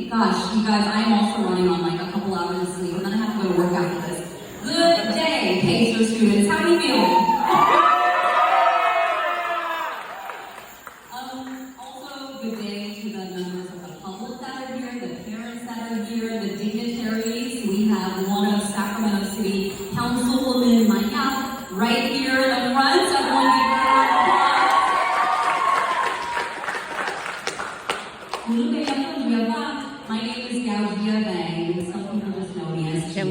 Gosh, you guys, I am also running on like a couple hours of sleep, and then I have to go to work after this. Good day, Pacer students. How are you feeling? Also, good day to the members of the public that are here, the parents that are here, the dignitaries. We have one of Sacramento City Councilwoman Maya right here in the front. So everyone give her a applause. My name is Gaudia Bang. Some people just know me as Gia.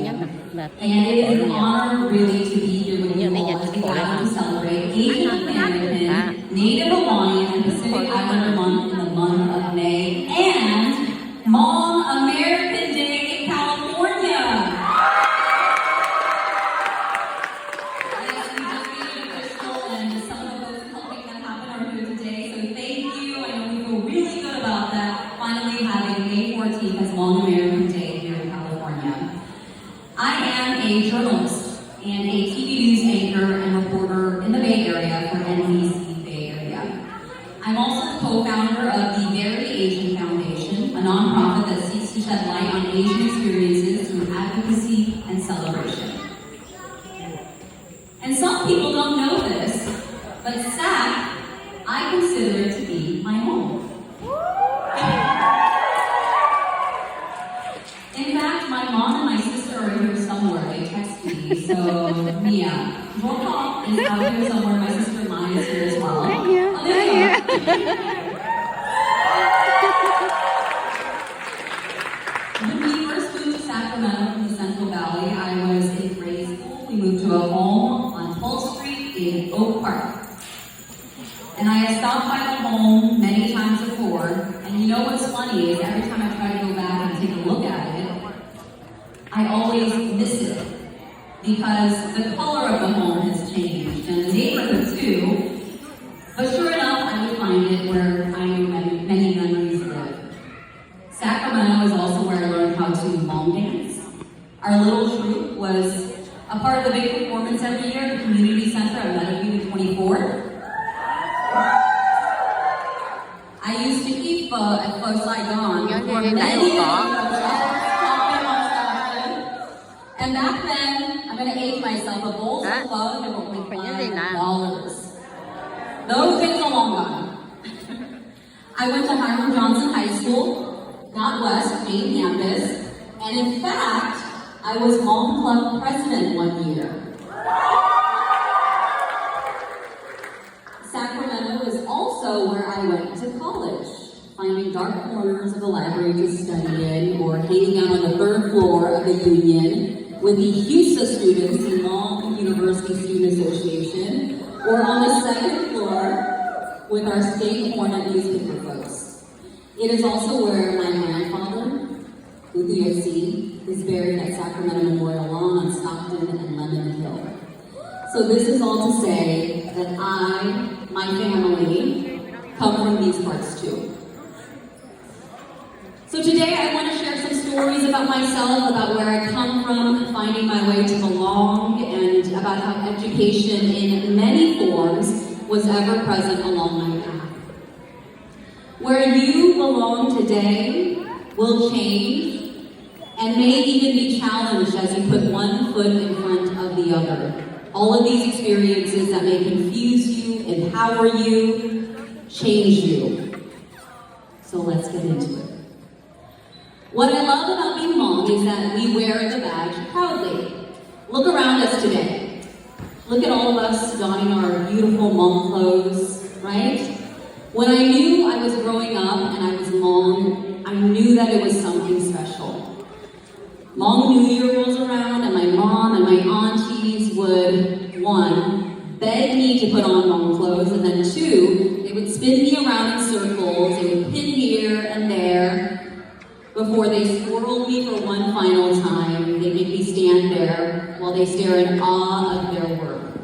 And it is an honor really to be here with you all as we gather to celebrate Asian American, Native Hawaiian, and Pacific Islander Month in the month of May, and Hmong American Day in California. Yes, we just made it official, and some of the folks who helped make that happen are here today, so thank you. I know we feel really good about that, finally having May 14th as Hmong American Day here in California. I am a journalist and a TV news anchor and reporter in the Bay Area for NBC Bay Area. I'm also the co-founder of the Very Asian Foundation, a nonprofit that seeks to shed light on Asian experiences through advocacy and celebration. And some people don't know this, but SAC, I consider it to be my home. In fact, my mom and my sister are here somewhere. They text me. So, Mia, your mom is out here somewhere. My sister Maya is here as well. Thank you. Oh, there you are. When we first moved to Sacramento from the Central Valley, I was in grade school. We moved to a home on 12th Street in Oak Park. And I had stopped by the home many times before. And you know what's funny is every time I try to go back and take a look at it, I always miss it because the color of the home has changed and the neighborhood too. But sure enough, I would find it where I knew many memories live. Sacramento is also where I learned how to Hmong dance. Our little troupe was a part of the big performance every year at the community center at Meadowview 24. I used to eat pho at Pho Saigon before many years. And back then, I'm going to age myself, a bowl of pho, they were only $5. Those days are long gone. I went to Hiram Johnson High School, not West, main campus, and in fact, I was Hmong Club president one year. Sacramento is also where I went to college, finding dark corners of the library to study in, or hanging out on the third floor of the Union with the HUSA students in Hmong University Student Association, or on the second floor with our state Hornet newspaper folks. It is also where my grandfather, Uthiyasi, is buried at Sacramento Memorial Lawn on Stockton and Lemon Hill. So this is all to say that my family, come from these parts too. So today I want to share some stories about myself, about where I come from, finding my way to belong, and about how education in many forms was ever present along my path. Where you belong today will change and may even be challenged as you put one foot in front of the other. All of these experiences that may confuse you, empower you, change you. So let's get into it. What I love about being Hmong is that we wear the badge proudly. Look around us today. Look at all of us donning our beautiful Hmong clothes, right? When I knew I was growing up and I was Hmong, I knew that it was something special. Hmong New Year rolls around and my mom and my aunties would, one, beg me to put on Hmong clothes, and then two, they would spin me around in circles, they would pin here and there, before they swirled me for one final time. They make me stand there while they stare in awe of their work.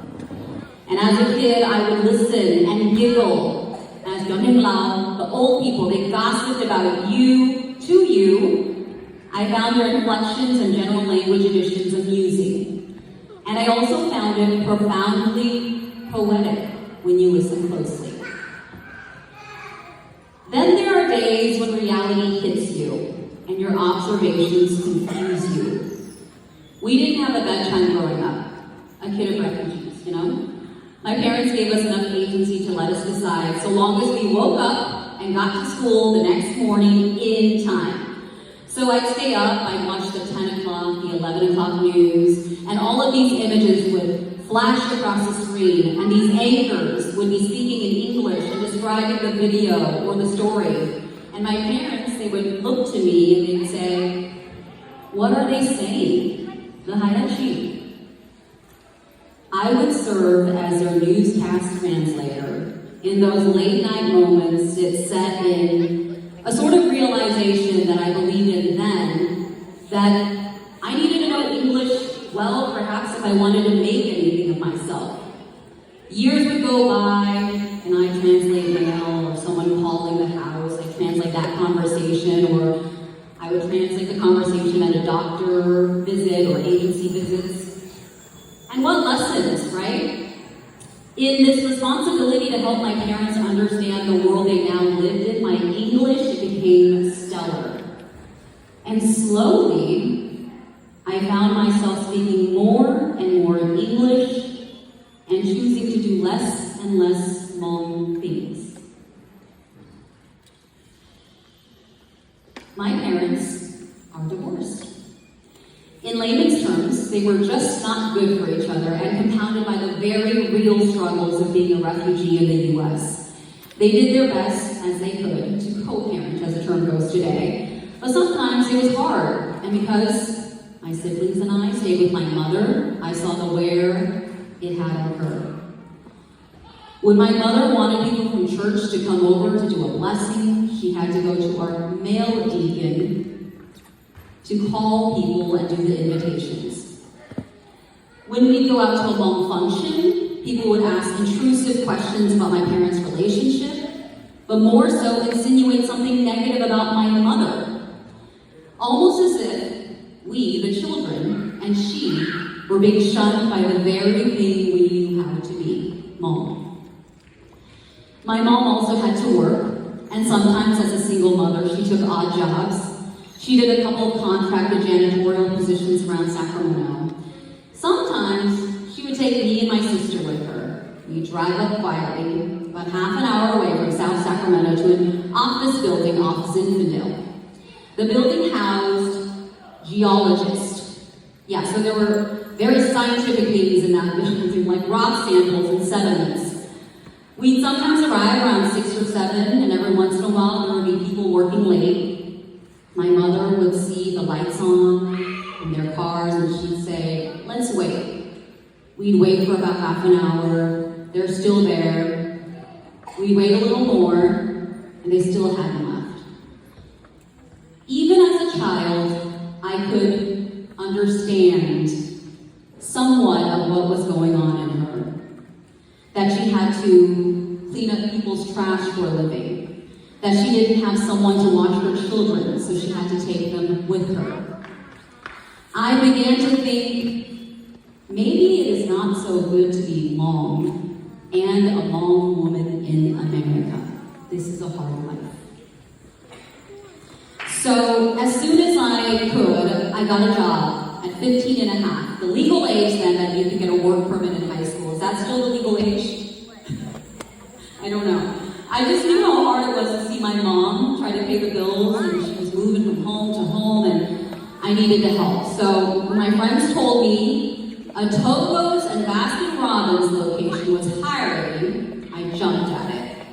And as a kid, I would listen and giggle as Young Lao, the old people, they gossiped about you to you. I found their inflections and general language additions amusing. And I also found it profoundly poetic when you listen closely. Then there are days when reality hits you. and your observations confuse you. We didn't have a bedtime growing up, a kid of refugees, you know? My parents gave us enough agency to let us decide, so long as we woke up and got to school the next morning in time. So I'd stay up, I'd watch the 10 o'clock, the 11 o'clock news, and all of these images would flash across the screen, and these anchors would be speaking in English and describing the video or the story. And my parents, they would look to me and they'd say, "What are they saying? The Hayashi." I would serve as their newscast translator. In those late night moments, it set in a sort of realization that I believed in then, that I needed to know English well, perhaps if I wanted to make anything of myself. Years would go by, and I'd translate mail, or someone calling the house, I'd translate that conversation, or I would translate the conversation at a doctor visit or agency visits. And what lessons, right? In this responsibility to help my parents understand the world they now lived in, my English became stellar. And slowly, I found myself speaking more and more English and choosing to do less and less long things. My parents are divorced. In layman's terms, they were just not good for each other and compounded by the very real struggles of being a refugee in the US. They did their best as they could to co-parent, as the term goes today, but sometimes it was hard, and because my siblings and I stayed with my mother, I saw the wear it had on her. When my mother wanted people from church to come over to do a blessing, she had to go to our male deacon to call people and do the invitations. When we'd go out to a long function, people would ask intrusive questions about my parents' relationship, but more so insinuate something negative about my mother. Almost as if we, the children, and she were being shunned by the very thing we knew how to be, Mom. My mom also had to work, and sometimes as a single mother, she took odd jobs. She did a couple of contracted janitorial positions around Sacramento. Sometimes she would take me and my sister with her. We'd drive up quietly, about half an hour away from South Sacramento, to an office building off Zinfandel. The building housed geologists. Yeah, so there were very scientific things in that building, like rock samples and sediments. We'd sometimes arrive around 6 or 7, and every once in a while there would be people working late. My mother would see the lights on in their cars and she'd say, "Let's wait." We'd wait for about half an hour. They're still there. We'd wait a little more, and they still hadn't left. Even as a child, I could understand somewhat of what was going on in her. That she had to clean up people's trash for a living. That she didn't have someone to watch her children, so she had to take them with her. I began to think, maybe it is not so good to be long and a long woman in America. This is a hard life. So as soon as I could, I got a job at 15 and a half. The legal age then that you could get a work permit in high school. Is that still the legal age? I don't know. I just knew how hard it was to see my mom try to pay the bills, and she was moving from home to home, and I needed to help. So when my friends told me a Togo's and Baskin-Robbins location was hiring, I jumped at it.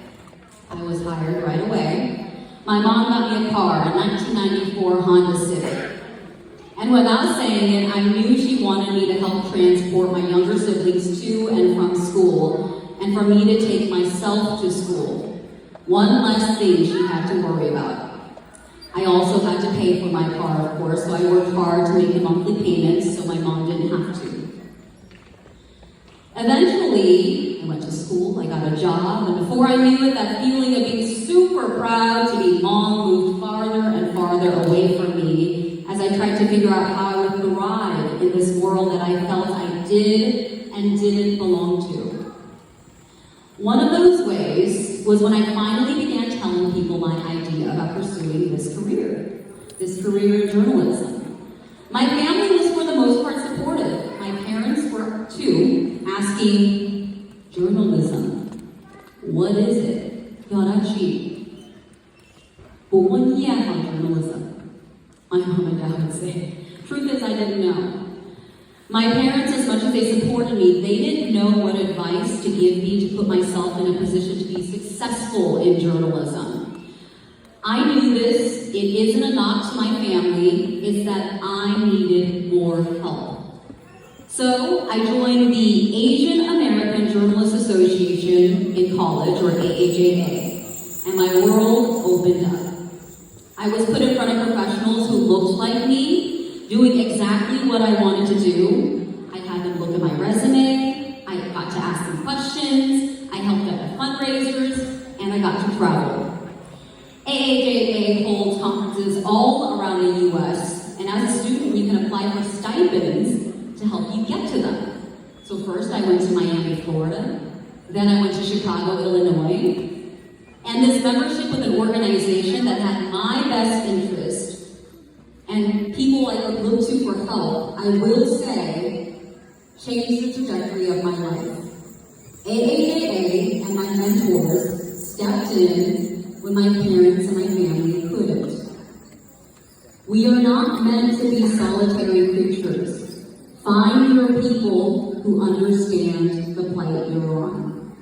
I was hired right away. My mom got me a car, a 1994 Honda Civic. And without saying it, I knew she wanted me to help transport my younger siblings to and from school, and for me to take myself to school. One less thing she had to worry about. I also had to pay for my car, of course, so I worked hard to make the monthly payments so my mom didn't have to. Eventually, I went to school, I got a job, and before I knew it, that feeling of being super proud to be mom moved farther and farther away from me as I tried to figure out how I would thrive in this world that I felt I did and didn't belong to. One of those ways was when I finally began telling people my idea about pursuing this career. this career in journalism. My family was for the most part supportive. My parents were too, asking, journalism, what is it? Yorachi. But one year on journalism, my mom and dad would say. Truth is, I didn't know. My parents, as much as they supported me, they didn't know what advice to give me to put myself in a position to be successful in journalism. I knew this, it isn't a knock to my family, it's that I needed more help. So I joined the Asian American Journalists Association in college, or AAJA, and my world opened up. I was put in front of professionals who looked like me, doing exactly what I wanted to do. I had them look at my resume, I got to ask them questions, I helped at fundraisers, and I got to travel. AAJA holds conferences all around the US, and as a student, you can apply for stipends to help you get to them. So first I went to Miami, Florida, then I went to Chicago, Illinois, and this membership with an organization that had my best interest and people I could look to for help, I will say, changed the trajectory of my life. AAJA and my mentors stepped in when my parents and my family couldn't. We are not meant to be solitary creatures. Find your people who understand the plight you're on.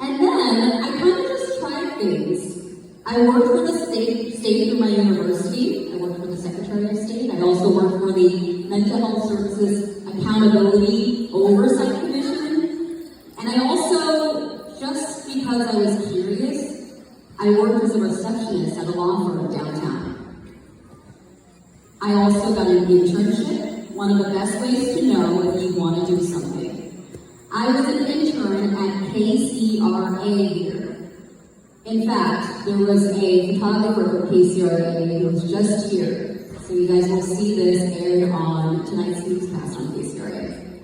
And then I kind of just tried things. I worked for the state through my university. I worked for the Secretary of State. I also worked for the Mental Health Services Accountability Oversight Commission. And I also, just because I was curious, I worked as a receptionist at a law firm downtown. I also got an internship, one of the best ways to know if you want to do something. I was an intern at KCRA here. In fact, there was a photographer for KCRA who was just here. So you guys will see this aired on tonight's newscast on KCRA.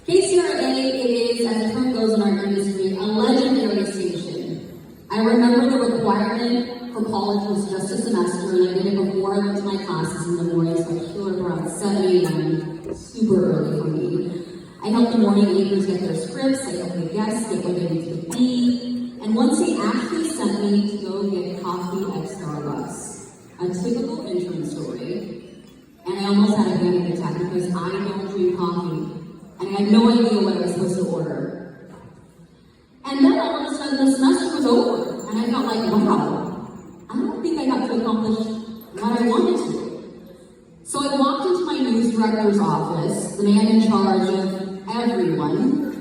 KCRA is, as the term goes in our industry, a legendary station. I remember the requirement for college was just a semester, and I did it before I went to my classes in the morning, so I showed up around 7 a.m., super early for me. I helped the morning anchors get their scripts, I helped the guests get where they needed to be, and once they actually sent me to go get coffee at Starbucks, a typical intern story, and I almost had a panic attack because I don't drink coffee. And I had no idea what I was supposed to order. And then all of a sudden the semester was over, and I felt like, wow, I don't think I got to accomplish what I wanted to. So I walked into my news director's office, the man in charge of everyone,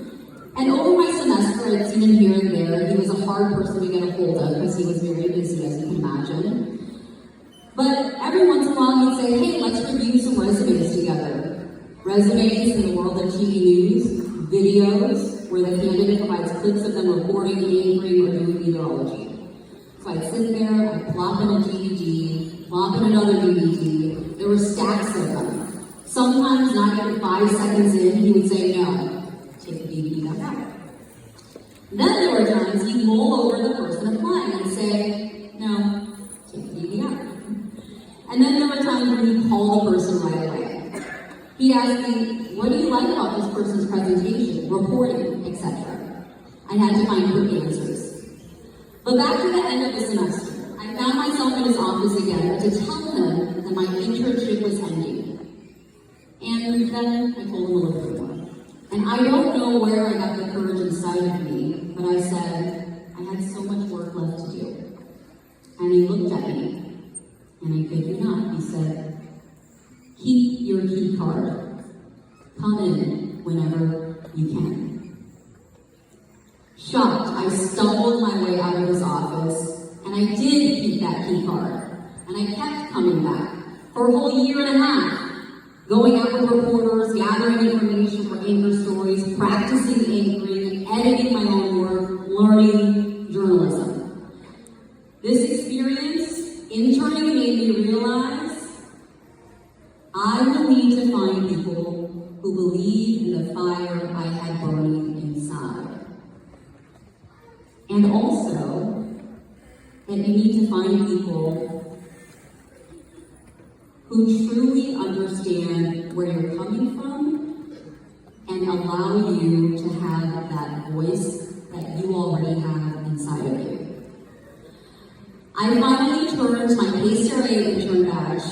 and over my semester I'd seen him here and there. He was a hard person to get a hold of because he was very busy, as you can imagine. But every once in a while he'd say, hey, let's review some resumes together. Resumes in the world of TV news, videos, where the candidate provides clips of them reporting, anchoring, or doing meteorology. So I'd sit there, I'd plop in a DVD, plop in another DVD. There were stacks of them. Sometimes, not even 5 seconds in, he would say, no, take the DVD back out. Then there were times he'd mull over the person applying and say, no, take the DVD out. And then there were times when he'd call the person right away. He'd ask me, what do you like about this person's presentation, reporting, etc.? I had to find quick answers. But back to the end of the semester, I found myself in his office again to tell him that my internship was ending. And then I told him a little bit more. And I don't know where I got the courage inside of me, but I said, I had so much work left to do. And he looked at me, and I kid you not, he said, keep your key card. Come in whenever you can. Shocked, I stumbled my way out of his office, and I did keep that key card. And I kept coming back for a whole year and a half, going out with reporters, gathering information for anchor stories, practicing anchoring, editing my own work, learning journalism. This experience, interning, made me realize I will need to find people who believe in the fire I had burning inside. And also, that you need to find people who truly understand where you're coming from and allow you to have that voice that you already have inside of you. I finally turned my PayStar intern badge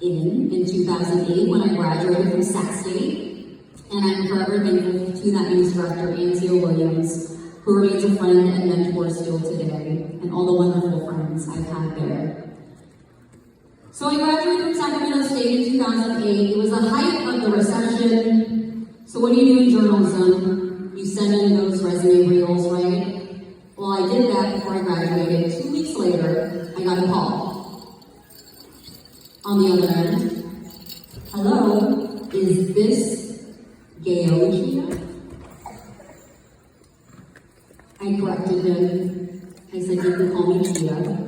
in 2008 when I graduated from Sac State, and I'm forever thankful to that news director, Anthea Williams, who remains a friend and mentor still today, and all the wonderful friends I've had there. So I graduated from Sacramento State in 2008. It was the height of the recession. So what do you do in journalism? You send in those resume reels, right? Well, I did that before I graduated. 2 weeks later, I got a call. On the other end, hello, is this Gayo Gia? I corrected him. I said, you can call me Gia.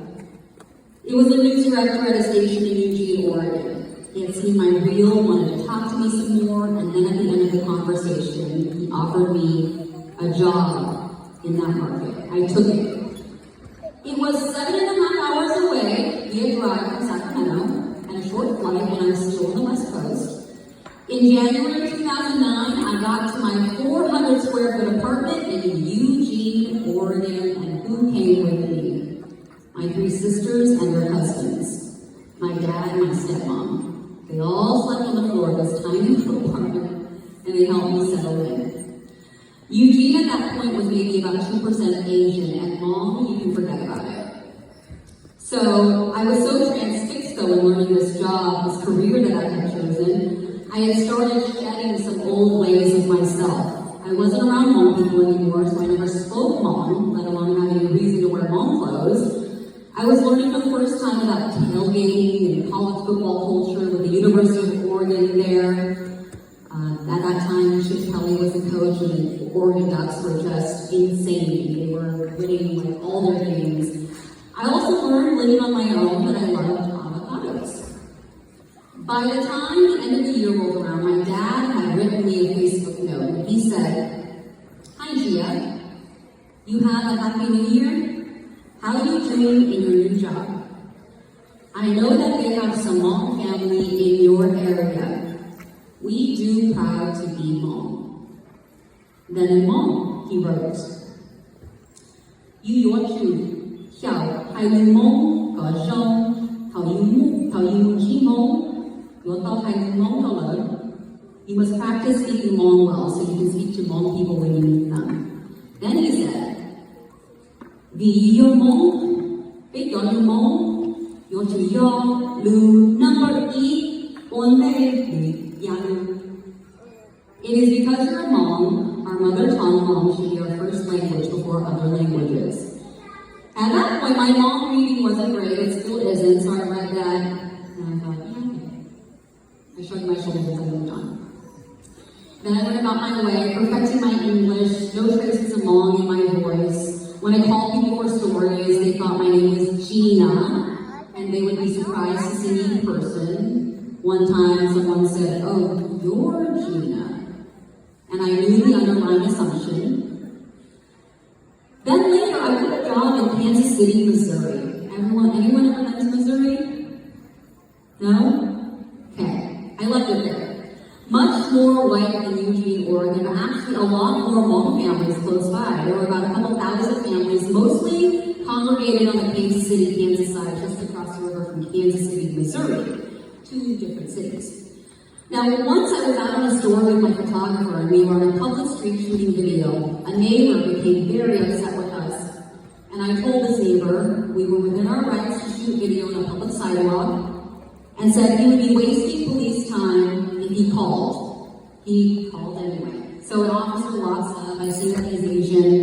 It was the news director at a station in Eugene, Oregon. He had seen my reel, wanted to talk to me some more, and then at the end of the conversation, he offered me a job in that market. I took it. It was 7.5 hours away via drive from Sacramento, and a short flight when I was still on the West Coast. In January 2009, I got to my 400 square foot apartment in Eugene, Oregon, and who came with me? My 3 sisters and their husbands, my dad and my stepmom. They all slept on the floor of this tiny little apartment, and they helped me settle in. Eugene at that point was maybe about 2% Asian, and Mom, you can forget about it. So I was so transfixed though in learning this job, this career that I had chosen, I had started shedding some old ways of myself. I wasn't around Hmong people anymore, so I never spoke Hmong, let alone having a reason to wear Hmong clothes. I was learning for the first time about tailgating and college football culture with the University of Oregon there. At that time, Chip Kelly was the coach, and the Oregon Ducks were just insane. They were winning like all their games. I also learned living on my own that I loved avocados. By the time the end of the year rolled around, my dad had written me a Facebook note, and he said, "Hi Gia, you have a happy new year? How are you doing in your new job? I know that they have some Hmong family in your area. We do proud to be Hmong." Then in Hmong, he wrote, "You ought to xiao hai lu Hmong có zhong hao yu chi Hmong yo tao hai lu Hmong tao le. You must practice speaking Hmong well so you can speak to Hmong people when you meet them." Then he said, "Vì yêu Hmong, biết gọi yêu Hmong, yo chủ yo lu number e on me yang." It is because you're Hmong, our mother tongue Hmong should be our first language before other languages. At that point, my Hmong reading wasn't great, it still isn't, so I read that, and I thought, yeah, okay. I shrugged my shoulders and moved on. Then I went about my way, perfecting my English, no traces of Hmong in my voice. When I called people for stories, they thought my name was Gina, and they would be surprised to see me in person. One time, someone said, "Oh, you're Gina." And I knew the underlying assumption. Then later, I got a job in Kansas City, Missouri. Anyone ever been to Missouri? No? Okay, I loved it there. Much more white than Eugene, Oregon, but actually a lot more Hmong families close by. There were about a couple thousand families, mostly congregated on the Kansas City, Kansas side, just across the river from Kansas City, Missouri. 2 different cities. Now, once I was out in a store with my photographer, and we were on a public street shooting video. A neighbor became very upset with us, and I told this neighbor we were within our rights to shoot video on a public sidewalk, and said he would be wasting police time if he called. He called anyway. So an officer walks up, I see that he's Asian.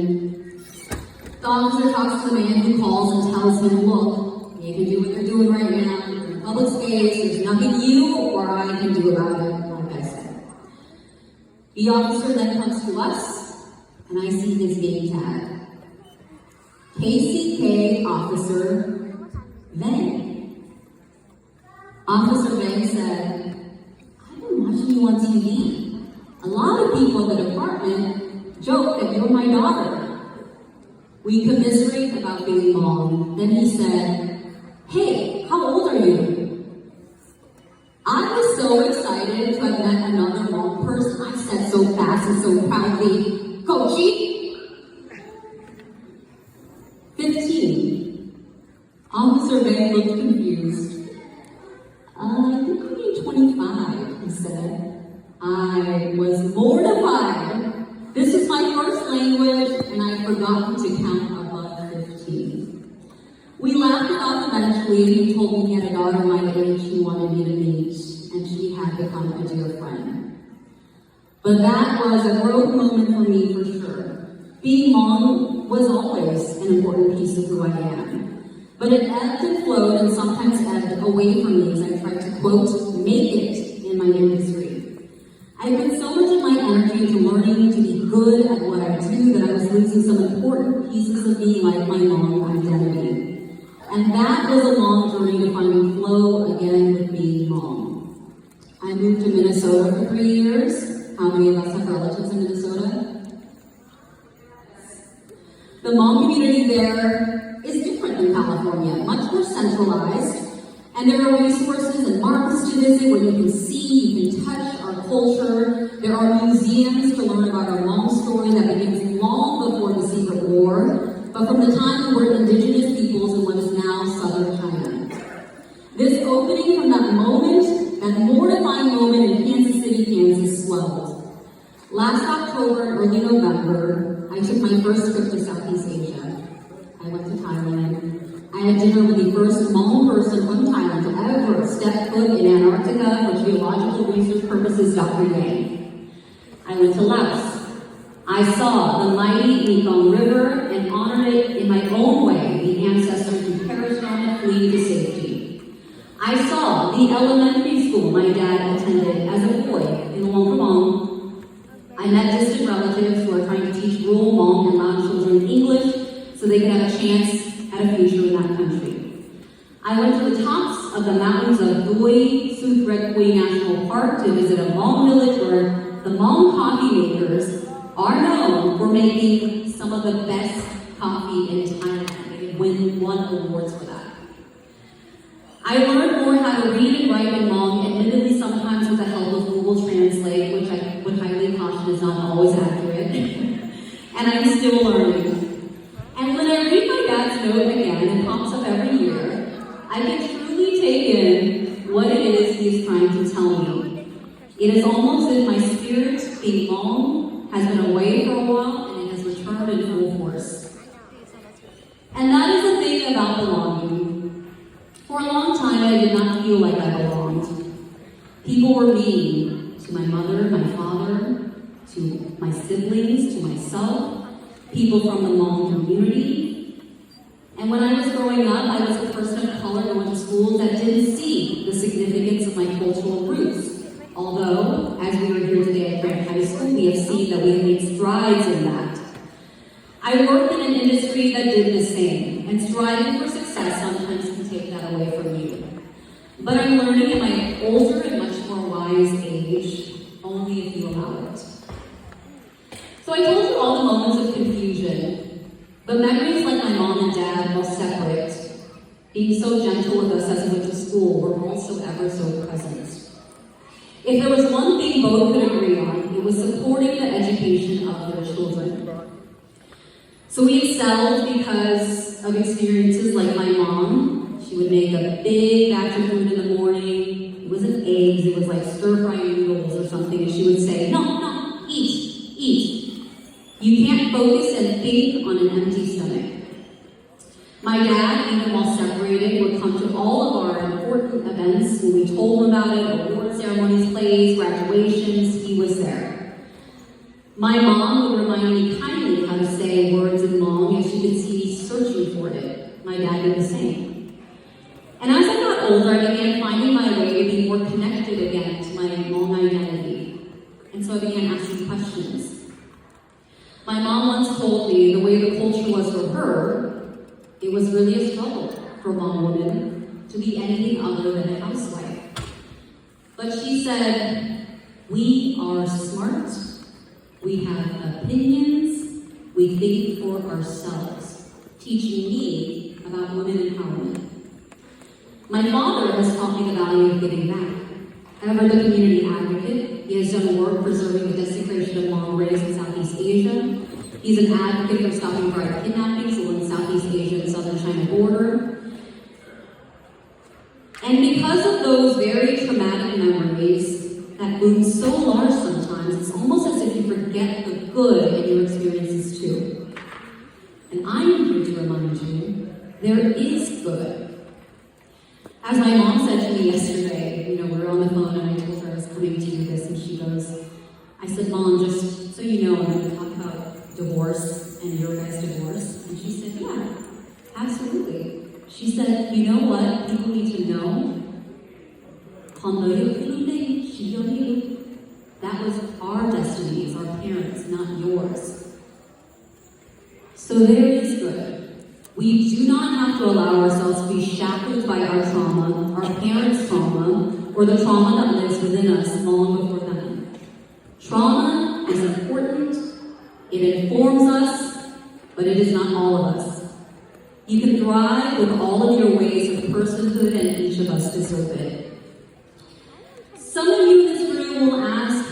The officer talks to the man who calls and tells him, "Look, you can do what you're doing right now. You're in a public space, there's nothing you or I can do about it," like I said. The officer then comes to us, and I see his name tag. KCK Officer Vang. Officer Vang said, "I've been watching you on TV. A lot of people at the department joke that you're my daughter." We commiserate about being Hmong. Then he said, "Hey, how old are you?" so excited to have met another Hmong person. I said so fast and so proudly, Coachy. 15. Officer Van looked confused. I think I mean 25, he said. I was mortified. This is my first language, and I'd forgotten to count above 15. We laughed it off eventually. He told me he had a daughter my age he wanted me to meet, and she had become a dear friend. But that was a growth moment for me for sure. Being Hmong was always an important piece of who I am. But it ebbed and flowed and sometimes ebbed away from me as I tried to, quote, make it in my industry. I put so much of my energy into learning to be good at what I do that I was losing some important pieces of being like my Hmong identity. And that was a long journey to finding flow again with being Hmong. I moved to Minnesota for 3 years. How many of us have relatives in Minnesota? The Hmong community there is different than California, much more centralized. And there are resources and markets to visit where you can see, you can touch our culture. There are museums to learn about our Hmong story that begins long before the Secret War, but from the time we were indigenous peoples in what is now southern China. This opening from that moment, that mortifying moment in Kansas City, Kansas, swelled. Last October and early November, I took my first trip to Southeast Asia. I went to Thailand. I had dinner with the first Hmong person from Thailand to ever step foot in Antarctica for geological research purposes, Dr. Yang. I went to Laos. I saw the mighty Mekong River and honored it in my own way, the ancestors who perished on it fleeing to safety. I saw the elementary school my dad attended as a boy in Luang Prabang. I met distant relatives who are trying to teach rural Hmong and Lao children English so they could have a chance at a future in that country. I went to the tops of the mountains of Doi Suthret Kui National Park to visit a Hmong village where the Hmong coffee makers are known for making some of the best coffee in Thailand. They won awards for that. I learned more how to read and write in Hmong, admittedly sometimes with the help of Google Translate, which I would highly caution is not always accurate. And I'm still learning. And when I read my dad's note again, it pops up every year, I can truly take in what it is he's trying to tell me. It is almost as if my spirit, being Hmong, has been away for a while and it has returned in full force. And that is the thing about belonging. For a long time, I did not feel like I belonged. People were mean to my mother, my father, to my siblings, to myself, people from the Hmong community. And when I was growing up, I was a person of color and went to schools that didn't see the significance of my cultural roots. Although, as we are here today at Grant High School, we have seen that we have made strides in that. I worked in an industry that did the same, and striving for success sometimes can take that away from you. But I'm learning in my older and much more wise age, only if you allow it. So I told you all the moments of confusion, but memories like my mom and dad, while separate, being so gentle with us as we went to school, were also ever so present. If there was one thing both could agree on, it was supporting the education of their children. So we excelled because of experiences like my mom. She would make a big batch of food in the morning. It wasn't eggs, it was like stir-frying noodles or something, and she would say, no, eat. You can't focus and think on an empty stomach. My dad, even while separated, would come to all of our important events when we told him about it, award ceremonies, plays, graduations, he was there. My mom would remind me kindly how to say words in Hmong if she could see me searching for it. My dad did the same. And as I got older, I began finding my way to be more connected again to my Hmong identity. And so I began asking questions. My mom once told me the way the culture was for her, it was really a struggle for Hmong women to be anything other than a housewife. But she said, we are smart, we have opinions, we think for ourselves, teaching me about women empowerment. My father has taught me the value of giving back. However, the community advocate, he has done work preserving the desecration of Hmong race in Southeast Asia. He's an advocate for stopping private kidnappings along the Southeast Asia and Southern China border. And because of those very traumatic memories that loom so large sometimes, it's almost as if you forget the good in your experiences too. And I am here to remind you, there is good. As my mom said to me yesterday, we were on the phone and I told her I was coming to do this, and she goes, I said, Mom, just so you know, I'm going to talk about divorce and your guys' divorce. And she said, yeah, absolutely. She said, you know what people need to know? That was our destiny as our parents, not yours. So there is good. We do not have to allow ourselves to be shackled by our trauma, our parents' trauma, or the trauma that lives within us long before them. Trauma is important, it informs us, but it is not all of us. You can thrive with all of your ways of personhood, and each of us deserve it. Some of you in this room will ask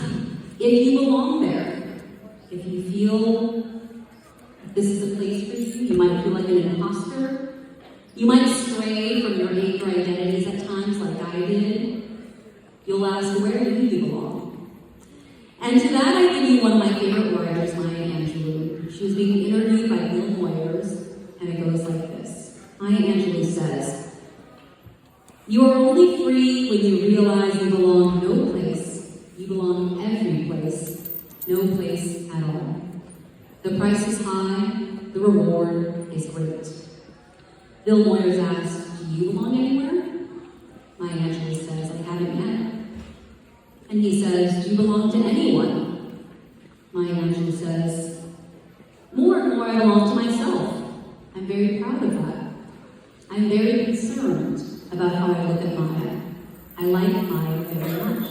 if you belong there, if you feel this is a place for you. You might feel like an imposter. You might stray from your anchor identities at times, like I did. You'll ask, where do you belong? And to that, I give you one of my favorite writers, Maya Angelou. She was being interviewed by Bill Moyers, and it goes like this. Maya Angelou says, you are only free when you realize you belong no place. You belong every place, no place at all. The price is high, the reward is great. Bill Moyers asks, do you belong anywhere? Maya Angelou says, I haven't yet. And he says, do you belong to anyone? Maya Angelou says, more and more I belong to myself. I'm very proud of that. I'm very concerned about how I look at Maya. I like Maya very much.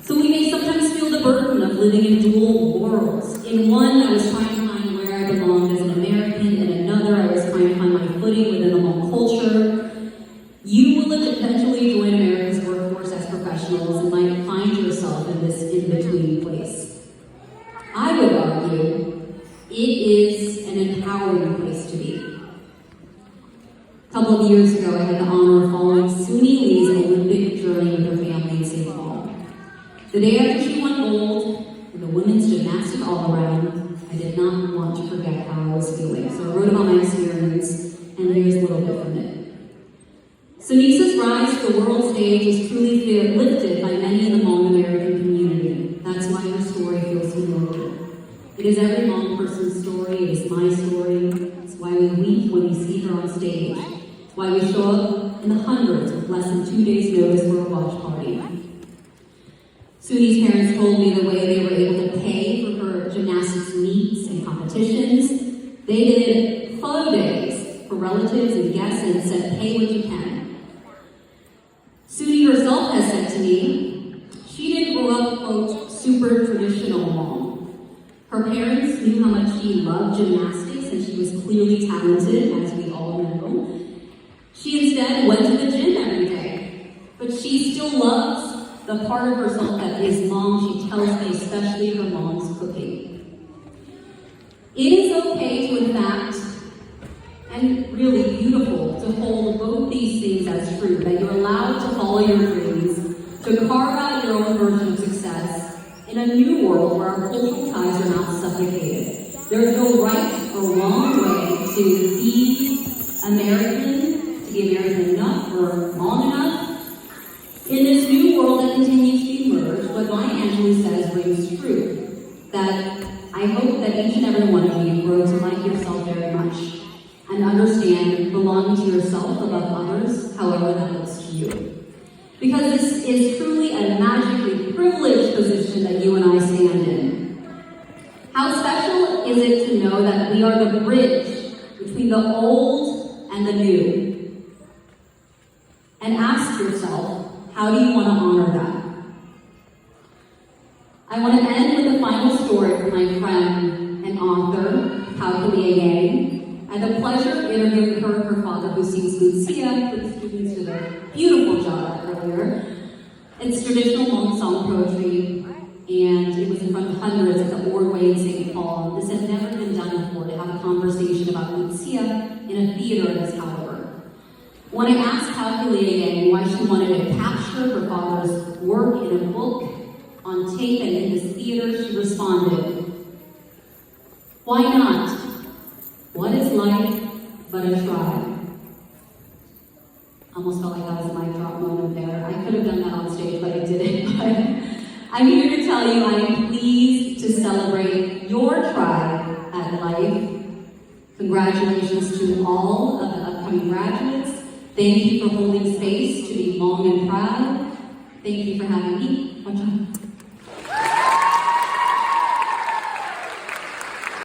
So we may sometimes feel the burden of living in dual worlds. In one, I was trying to find where I belonged as an American. In another, I was trying to find my footing within the Hmong culture. You will eventually join America's workforce as professionals and might find yourself in this in-between place. I would argue it is an empowering place to be. A couple of years ago, I had the honor of following Suni Lee's Olympic journey with her family in St. Paul. The day after she won gold in the women's gymnastic all-around, I did not want to forget how I was feeling. So I wrote about my experience, and here's a little bit from it. Sunisa's rise to the world stage is truly lifted by many in the Hmong American community. That's why her story feels familiar. It is every Hmong person's story. It is my story. It's why we weep when we see her on stage. It's why we show up in the hundreds with less than 2 days' notice for a watch party. Suni's parents told me the way they were able to pay for her gymnastics meets and competitions. They did photo days for relatives and guests and said, pay what you can. Suni herself has said to me, she didn't grow up, quote, super traditional Hmong. Her parents knew how much she loved gymnastics, and she was clearly talented, as we all know. She instead went to the gym every day, but she still loves the part of herself that is Hmong. She tells me, especially her mom's cooking. It is okay to, in fact, and really beautiful to hold both these things as true, that you're allowed to follow your dreams, to carve out your own version of success in a new world where our cultural ties are not suffocated. There's no right or wrong way to be American, to be American enough or long enough. In this new world that continues to emerge, what Maya Angelou says rings true. That I hope that each and every one of you grow to like yourself very much and understand belonging to yourself above others, however that looks to you. Because this is truly a magically privileged position that you and I stand in. How special is it to know that we are the bridge between the old and the new? And ask yourself, how do you want to honor that? I want to end with a final story from my friend and author, Pao Yang. I had the pleasure of interviewing her and her father, who sings Lucia, for the students did a beautiful job earlier. It's traditional monk song poetry, and it was in front of hundreds at the Ordway in St. Paul. This had never been done before, to have a conversation about Lucia in a theater of this caliber. When I asked Calculating why she wanted to capture her father's work in a book, on tape, and in this theater, she responded, "Why not? What is life but a try?" Almost felt like that was my drop moment there. I could have done that on stage, but I didn't. But I'm here to tell you I am pleased to celebrate your try at life. Congratulations to all of the upcoming graduates. Thank you for holding space to be long and proud. Thank you for having me.